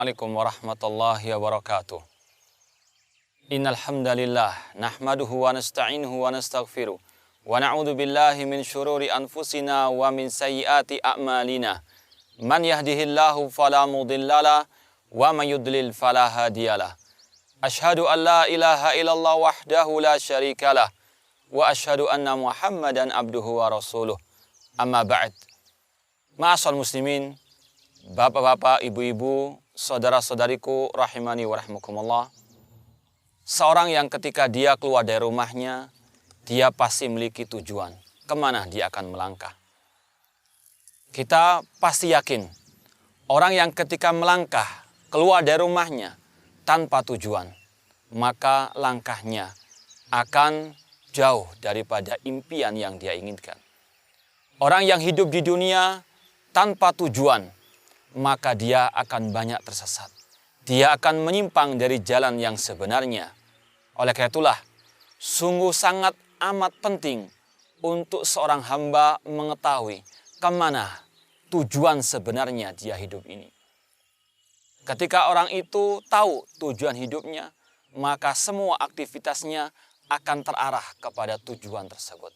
Assalamualaikum warahmatullahi wabarakatuh. Innal hamdalillah nahmaduhu wa nasta'inuhu wa nastaghfiruh wa na'udzu billahi min syururi anfusina wa min sayyiati a'malina. Man yahdihillahu fala mudhillalah wa man yudlil fala hadiyalah. Asyhadu an la ilaha illallah wahdahu la syarikalah wa asyhadu anna Muhammadan abduhu wa rasuluh. Amma ba'd. Ma'asal muslimin, bapak-bapak, ibu-ibu, saudara-saudariku rahimani wa rahmakumullah. Seorang yang ketika dia keluar dari rumahnya, dia pasti memiliki tujuan kemana dia akan melangkah. Kita pasti yakin orang yang ketika melangkah keluar dari rumahnya tanpa tujuan, maka langkahnya akan jauh daripada impian yang dia inginkan. Orang yang hidup di dunia tanpa tujuan, maka dia akan banyak tersesat. Dia akan menyimpang dari jalan yang sebenarnya. Oleh karena itulah, sungguh sangat amat penting untuk seorang hamba mengetahui kemana tujuan sebenarnya dia hidup ini. Ketika orang itu tahu tujuan hidupnya, maka semua aktivitasnya akan terarah kepada tujuan tersebut.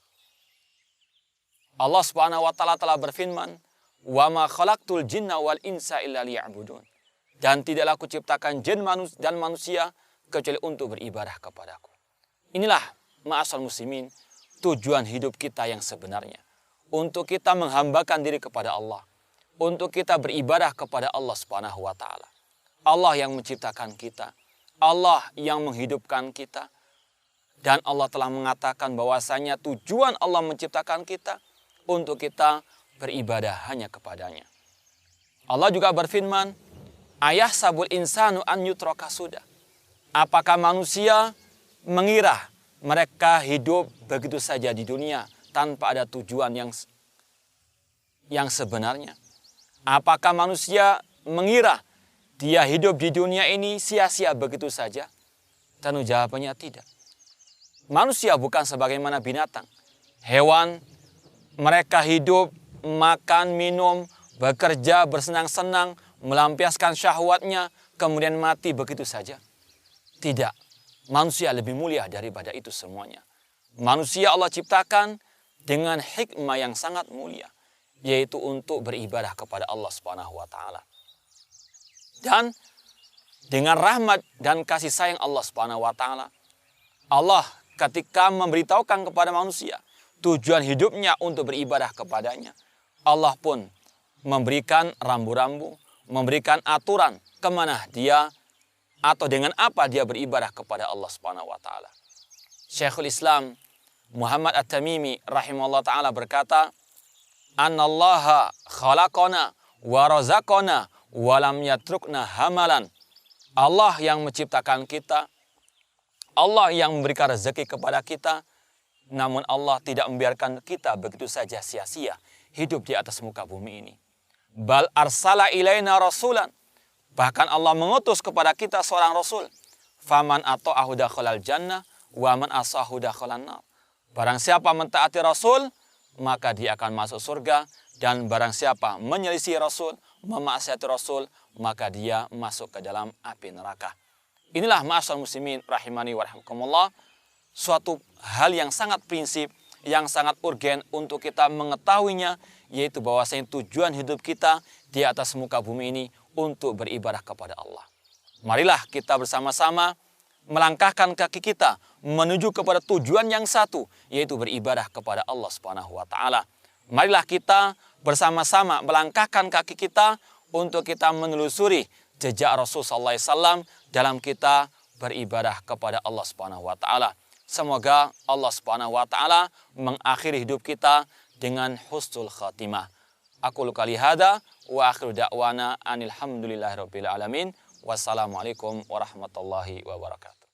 Allah Subhanahu wa taala telah berfirman, "Wa ma khalaqtul jinna wal insa illa liya'budun." Dan tidaklah aku ciptakan jin dan manusia kecuali untuk beribadah kepadaku. Inilah ma'asal muslimin, tujuan hidup kita yang sebenarnya. Untuk kita menghambakan diri kepada Allah. Untuk kita beribadah kepada Allah Subhanahu wa taala. Allah yang menciptakan kita. Allah yang menghidupkan kita. Dan Allah telah mengatakan bahwasanya tujuan Allah menciptakan kita untuk kita beribadah hanya kepadanya. Allah juga berfirman, "Ayah sabul insanu an yutraka sudah." Apakah manusia mengira mereka hidup begitu saja di dunia tanpa ada tujuan yang sebenarnya? Apakah manusia mengira dia hidup di dunia ini sia-sia begitu saja? Tentu jawabannya tidak. Manusia bukan sebagaimana binatang. Hewan, mereka hidup, makan, minum, bekerja, bersenang-senang, melampiaskan syahwatnya, kemudian mati begitu saja. Tidak, manusia lebih mulia daripada itu semuanya. Manusia Allah ciptakan dengan hikmah yang sangat mulia, yaitu untuk beribadah kepada Allah Subhanahu wa taala. Dan dengan rahmat dan kasih sayang Allah Subhanahu wa taala, Allah ketika memberitahukan kepada manusia tujuan hidupnya untuk beribadah kepadanya, Allah pun memberikan rambu-rambu, memberikan aturan kemana dia atau dengan apa dia beribadah kepada Allah Subhanahu wa taala. Syekhul Islam Muhammad At-Tamimi rahimahullah taala berkata, "Annallaha khalaqana wa razaqana wa lam yatrukna hamalan." Allah yang menciptakan kita, Allah yang memberikan rezeki kepada kita, namun Allah tidak membiarkan kita begitu saja sia-sia hidup di atas muka bumi ini. Bal arsala ilaina rasulan. Bahkan Allah mengutus kepada kita seorang rasul. Faman ata'ahu dakhalal jannah wa man asahu dakhalan nar. Barang siapa mentaati rasul, maka dia akan masuk surga, dan barang siapa menyelisih rasul, memaksiati rasul, maka dia masuk ke dalam api neraka. Inilah ma'asal muslimin rahimani wa rahmakumullah, suatu hal yang sangat prinsip, yang sangat urgen untuk kita mengetahuinya, yaitu bahwasanya tujuan hidup kita di atas muka bumi ini untuk beribadah kepada Allah. Marilah kita bersama-sama melangkahkan kaki kita menuju kepada tujuan yang satu, yaitu beribadah kepada Allah Subhanahu wa taala. Marilah kita bersama-sama melangkahkan kaki kita untuk kita menelusuri jejak Rasul sallallahu alaihi wasallam dalam kita beribadah kepada Allah Subhanahu wa taala. Semoga Allah Subhanahu wa taala mengakhiri hidup kita dengan husnul khatimah. Aqulu qali hada wa akhiru da'wana anil hamdulillahirabbil alamin. Wassalamualaikum warahmatullahi wabarakatuh.